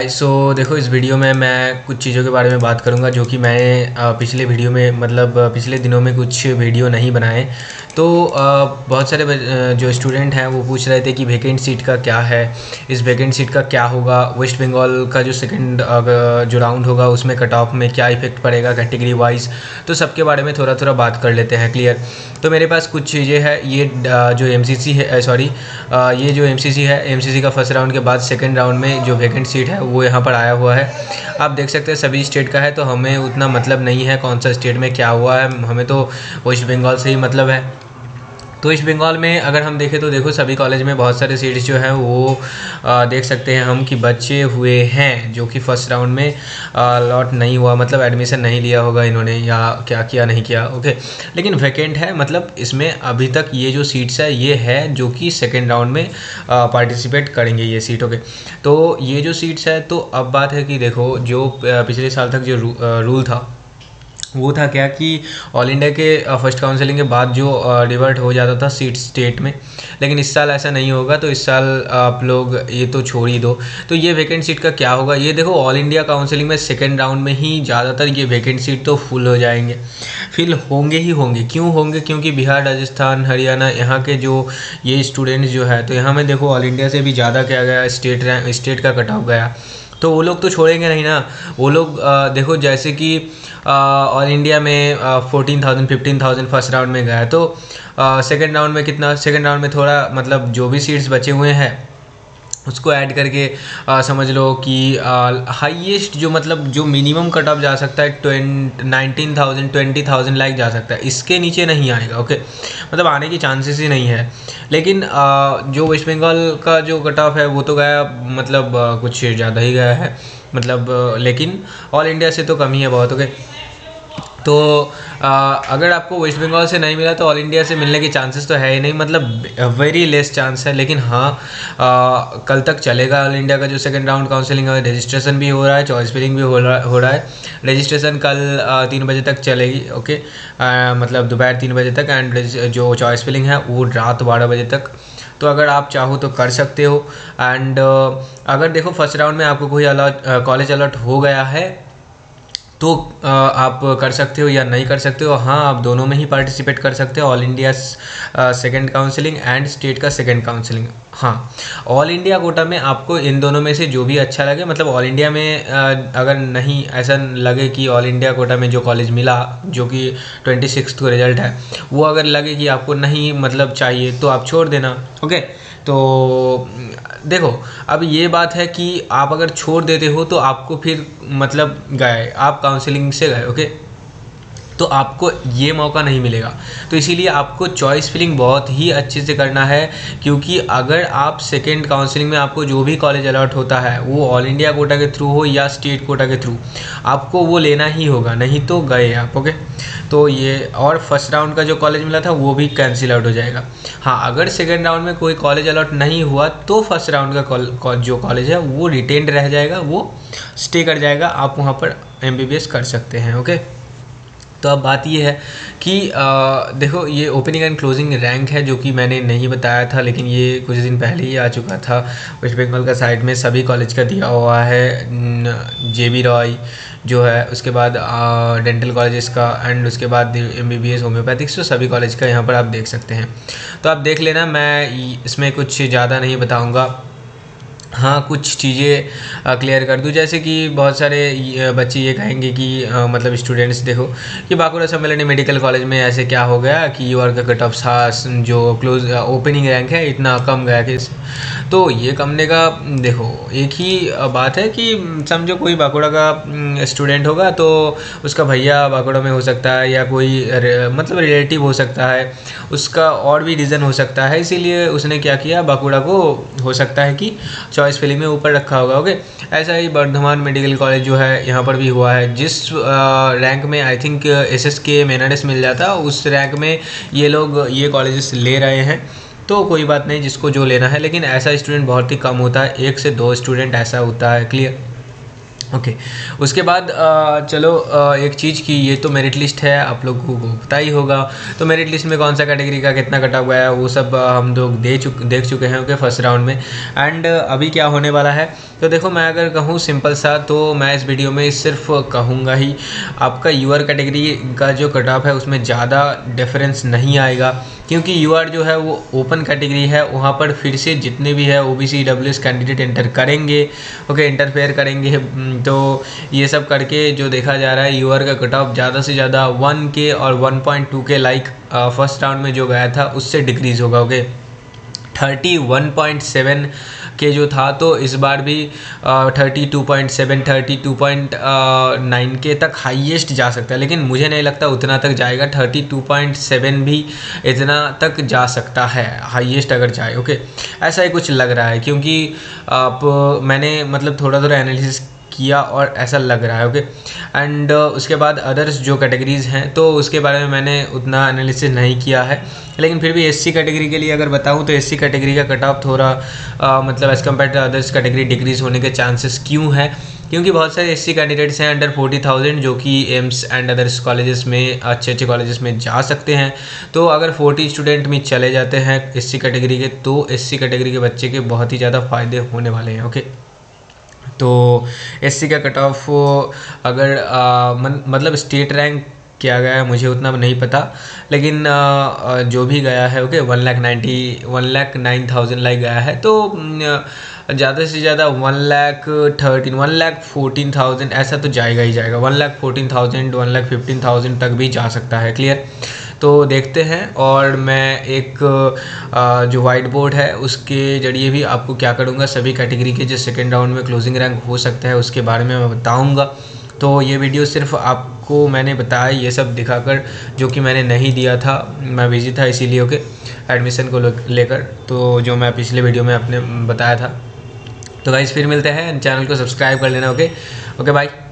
देखो इस वीडियो में मैं कुछ चीज़ों के बारे में बात करूंगा जो कि मैंने पिछले वीडियो में मतलब पिछले दिनों में कुछ वीडियो नहीं बनाए। तो बहुत सारे जो स्टूडेंट हैं वो पूछ रहे थे कि वैकेंट सीट का क्या है, इस वैकेंट सीट का क्या होगा, वेस्ट बंगाल का जो सेकंड जो राउंड होगा उसमें कट ऑफ में क्या इफेक्ट पड़ेगा कैटेगरी वाइज। तो सबके बारे में थोड़ा थोड़ा बात कर लेते हैं क्लियर। तो मेरे पास कुछ चीज़ें हैं। ये जो एमसीसी है, सॉरी ये जो एमसीसी है, एमसीसी का फर्स्ट राउंड के बाद सेकंड राउंड में जो वैकेंट सीट है वो यहाँ पर आया हुआ है। आप देख सकते हैं सभी स्टेट का है, तो हमें उतना मतलब नहीं है कौन सा स्टेट में क्या हुआ है, हमें तो वेस्ट बंगाल से ही मतलब है। तो इस बंगाल में अगर हम देखें तो देखो सभी कॉलेज में बहुत सारे सीट्स जो हैं वो देख सकते हैं हम कि बचे हुए हैं, जो कि फर्स्ट राउंड में लॉट नहीं हुआ, मतलब एडमिशन नहीं लिया होगा इन्होंने या क्या किया नहीं किया। ओके, लेकिन वैकेंट है, मतलब इसमें अभी तक ये जो सीट्स है ये है जो कि सेकेंड राउंड में पार्टिसिपेट करेंगे ये सीट। ओके, तो ये जो सीट्स है, तो अब बात है कि देखो जो पिछले साल तक जो रूल था वो था क्या कि ऑल इंडिया के फर्स्ट काउंसलिंग के बाद जो डिवर्ट हो जाता था सीट स्टेट में, लेकिन इस साल ऐसा नहीं होगा। तो इस साल आप लोग ये तो छोड़ ही दो। तो ये वैकेंट सीट का क्या होगा, ये देखो ऑल इंडिया काउंसलिंग में सेकेंड राउंड में ही ज़्यादातर ये वैकेंट सीट तो फुल हो जाएंगे, फिल होंगे ही होंगे। क्यों होंगे? क्योंकि बिहार, राजस्थान, हरियाणा यहाँ के जो ये स्टूडेंट्स जो है, तो यहाँ में देखो ऑल इंडिया से भी ज़्यादा क्या गया, स्टेट का कट ऑफ गया। तो वो लोग तो छोड़ेंगे नहीं ना। वो लोग देखो जैसे कि ऑल इंडिया में 14,000 15,000 फर्स्ट राउंड में गया, तो सेकंड राउंड में कितना, सेकंड राउंड में थोड़ा मतलब जो भी सीट्स बचे हुए हैं उसको ऐड करके समझ लो कि हाईएस्ट जो मतलब जो मिनिमम कट ऑफ जा सकता है 19,000 20,000 लाइक जा सकता है, इसके नीचे नहीं आएगा। ओके, मतलब आने की चांसेस ही नहीं है। लेकिन जो वेस्ट बंगाल का जो कट ऑफ है वो तो गया, मतलब कुछ ज़्यादा ही गया है, मतलब लेकिन ऑल इंडिया से तो कम ही है बहुत। ओके, तो अगर आपको वेस्ट बंगाल से नहीं मिला तो ऑल इंडिया से मिलने के चांसेस तो है ही नहीं, मतलब वेरी लेस चांस है। लेकिन हाँ, कल तक चलेगा ऑल इंडिया का जो सेकंड राउंड काउंसलिंग है, रजिस्ट्रेशन भी हो रहा है, चॉइस फिलिंग भी हो रहा है। रजिस्ट्रेशन कल 3 बजे तक चलेगी। ओके, मतलब दोपहर 3 बजे तक, एंड जो चॉइस फिलिंग है वो रात 12 बजे तक। तो अगर आप चाहो तो कर सकते हो। एंड अगर देखो फर्स्ट राउंड में आपको कोई कॉलेज अलॉट हो गया है तो आप कर सकते हो या नहीं कर सकते हो। हाँ, आप दोनों में ही पार्टिसिपेट कर सकते हो, all India second counselling and state का सेकंड काउंसलिंग। हाँ, ऑल इंडिया कोटा में आपको इन दोनों में से जो भी अच्छा लगे, मतलब ऑल इंडिया में अगर नहीं ऐसा लगे कि ऑल इंडिया कोटा में जो कॉलेज मिला जो कि 26 को रिजल्ट है, वो अगर लगे कि आपको नहीं मतलब चाहिए तो आप छोड़ देना। ओके, तो देखो अब ये बात है कि आप अगर छोड़ देते हो तो आपको फिर मतलब गए, आप काउंसलिंग से गए। ओके, तो आपको ये मौका नहीं मिलेगा। तो इसीलिए आपको चॉइस फिलिंग बहुत ही अच्छे से करना है, क्योंकि अगर आप सेकेंड काउंसलिंग में आपको जो भी कॉलेज अलॉट होता है वो ऑल इंडिया कोटा के थ्रू हो या स्टेट कोटा के थ्रू, आपको वो लेना ही होगा, नहीं तो गए आप। ओके, तो ये, और फर्स्ट राउंड का जो कॉलेज मिला था वो भी कैंसिल आउट हो जाएगा। हाँ, अगर सेकेंड राउंड में कोई कॉलेज अलॉट नहीं हुआ तो फर्स्ट राउंड का जो कॉलेज है वो रिटेन्ड रह जाएगा, वो स्टे कर जाएगा, आप वहाँ पर MBBS कर सकते हैं। ओके, तो अब बात ये है कि देखो ये ओपनिंग एंड क्लोजिंग रैंक है जो कि मैंने नहीं बताया था, लेकिन ये कुछ दिन पहले ही आ चुका था। वेस्ट बंगाल का साइड में सभी कॉलेज का दिया हुआ है, JB रॉय जो है, उसके बाद डेंटल कॉलेजेस का, एंड उसके बाद MBBS होम्योपैथिक्स, तो सभी कॉलेज का यहाँ पर आप देख सकते हैं। तो आप देख लेना, मैं इसमें कुछ ज़्यादा नहीं बताऊँगा। हाँ, कुछ चीज़ें क्लियर कर दूँ, जैसे कि बहुत सारे बच्चे ये कहेंगे कि मतलब स्टूडेंट्स देखो कि बांकुड़ा सम्मेलन मेडिकल कॉलेज में ऐसे क्या हो गया कि यूआर का कट ऑफ जो क्लोज ओपनिंग रैंक है इतना कम गया कि, तो ये कमने का देखो एक ही बात है कि समझो कोई बांकुड़ा का स्टूडेंट होगा तो उसका भैया बांकुड़ा में हो सकता है, या कोई मतलब रिलेटिव हो सकता है, उसका और भी रीज़न हो सकता है, इसीलिए उसने क्या किया, बांकुड़ा को हो सकता है कि चॉइस फिलिंग में ऊपर रखा होगा। ओके, ऐसा ही बर्धमान मेडिकल कॉलेज जो है यहाँ पर भी हुआ है, जिस रैंक में आई थिंक SSK मेनाडेस मिल जाता, उस रैंक में ये लोग ये कॉलेजेस ले रहे हैं। तो कोई बात नहीं, जिसको जो लेना है, लेकिन ऐसा स्टूडेंट बहुत ही कम होता है, 1 से 2 स्टूडेंट ऐसा होता है। क्लियर? ओके, उसके बाद चलो एक चीज़ की, ये तो मेरिट लिस्ट है, आप लोगों को पता ही होगा। तो मेरिट लिस्ट में कौन सा कैटेगरी का कितना कटा गया है वो सब हम लोग देख चुके हैं। ओके, फर्स्ट राउंड में। एंड अभी क्या होने वाला है तो देखो मैं अगर कहूँ सिंपल सा, तो मैं इस वीडियो में सिर्फ कहूँगा ही आपका यूआर कैटेगरी का जो कट ऑफ है उसमें ज़्यादा डिफरेंस नहीं आएगा, क्योंकि यूआर जो है वो ओपन कैटेगरी है, वहाँ पर फिर से जितने भी है ओबीसी ईडब्ल्यूएस कैंडिडेट इंटर करेंगे, ओके, इंटरफेयर करेंगे। तो ये सब करके जो देखा जा रहा है यूआर का कट ऑफ ज़्यादा से ज़्यादा 1K और 1.2K लाइक फर्स्ट राउंड में जो गया था उससे डिक्रीज़ होगा, ओके। 31.7 के जो था, तो इस बार भी 32.7 32.9 के तक हाईएस्ट जा सकता है, लेकिन मुझे नहीं लगता उतना तक जाएगा। 32.7 भी इतना तक जा सकता है हाईएस्ट अगर जाए, ओके, ऐसा ही कुछ लग रहा है, क्योंकि आप मैंने मतलब थोड़ा एनालिसिस किया और ऐसा लग रहा है, ओके। एंड उसके बाद अदर्स जो कैटेगरीज़ हैं तो उसके बारे में मैंने उतना एनालिसिस नहीं किया है, लेकिन फिर भी एससी कैटेगरी के लिए अगर बताऊं तो एससी कैटेगरी का कट ऑफ थोड़ा मतलब as compare to others category decrease होने के चांसेस क्यों है, क्योंकि बहुत सारे एससी कैंडिडेट्स हैं अंडर 40,000 जो कि एम्स एंड अदर्स कॉलेजेस में अच्छे कॉलेजेस में जा सकते हैं। तो अगर 40 स्टूडेंट में चले जाते हैं एससी कैटेगरी के, तो एससी कैटेगरी के बच्चे के बहुत ही ज़्यादा फ़ायदे होने वाले हैं, ओके। तो एससी का कट ऑफ अगर मतलब स्टेट रैंक किया गया है मुझे उतना नहीं पता, लेकिन जो भी गया है, ओके, 1,09,000 लाइक गया है, तो ज़्यादा से ज़्यादा 1,14,000 ऐसा तो जाएगा ही जाएगा। 1,14,000 1,15,000 तक भी जा सकता है, क्लियर। तो देखते हैं, और मैं एक जो वाइट बोर्ड है उसके जरिए भी आपको क्या करूँगा, सभी कैटेगरी के जो सेकेंड राउंड में क्लोजिंग रैंक हो सकता है उसके बारे में मैं बताऊँगा। तो ये वीडियो सिर्फ आपको मैंने बताया ये सब दिखाकर, जो कि मैंने नहीं दिया था, मैं बिजी था इसीलिए, ओके, एडमिशन को लेकर, तो जो मैं पिछले वीडियो में आपने बताया था। तो गाइस फिर मिलते हैं, चैनल को सब्सक्राइब कर लेना, ओके बाय।